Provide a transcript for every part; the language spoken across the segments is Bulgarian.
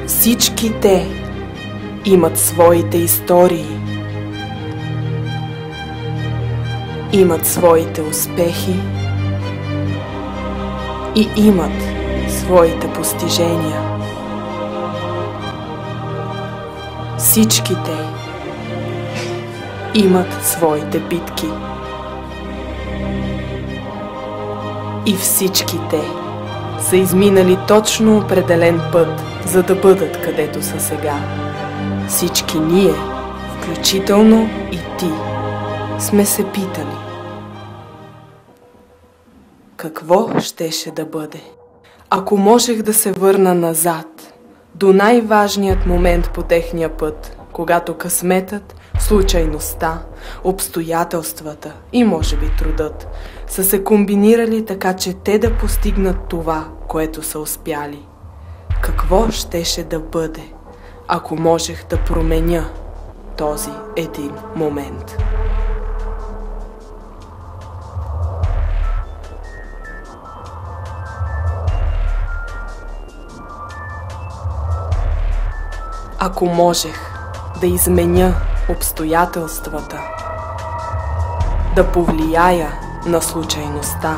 Всички те имат своите истории, имат своите успехи и имат своите постижения. Всички те имат своите битки. И всички те са изминали точно определен път, за да бъдат където са сега. Всички ние, включително и ти, сме се питали: какво щеше да бъде, ако можех да се върна назад, до най-важният момент по техния път, когато късметът, случайността, обстоятелствата и може би трудът са се комбинирали така, че те да постигнат това, което са успяли. Какво щеше да бъде, ако можех да променя този един момент? Ако можех да изменя обстоятелствата, да повлияя на случайността,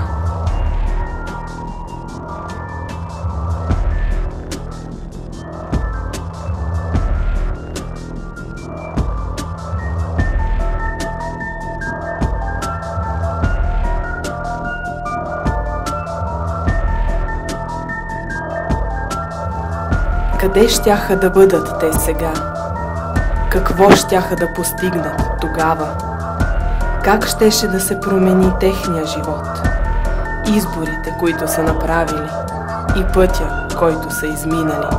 къде щяха да бъдат те сега? Какво щяха да постигнат тогава? Как щеше да се промени техния живот? Изборите, които са направили, и пътя, който са изминали.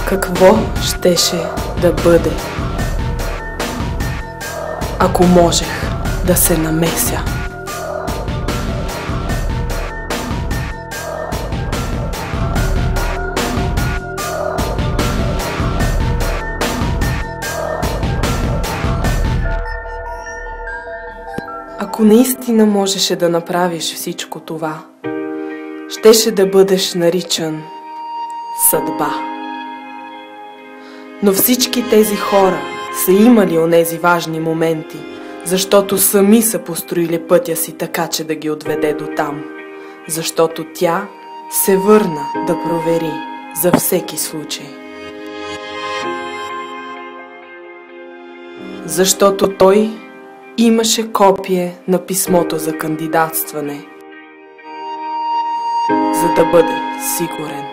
Какво щеше да бъде, ако можех да се намеся? Ако наистина можеше да направиш всичко това, щеше да бъдеш наричан съдба. Но всички тези хора са имали онези важни моменти, защото сами са построили пътя си така, че да ги отведе до там. Защото тя се върна да провери за всеки случай. Защото той имаше копие на писмото за кандидатстване, за да бъде сигурен.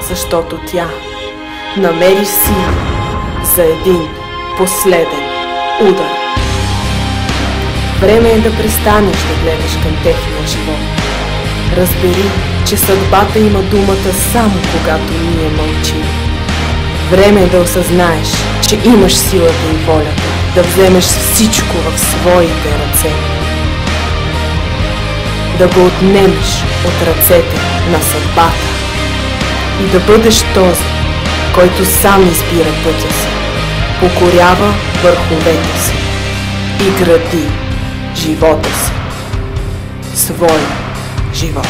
Защото тя намери сила за един последен удар. Време е да престанеш да гледаш към техния живот. Разбери, че съдбата има думата само когато ние мълчим. Време е да осъзнаеш, че имаш силата и волята да вземеш всичко в своите ръце. Да го отнемеш от ръцете на съдбата. И да бъдеш този, който сам избира пътя си, покорява върховете си и гради живота си, своя живот.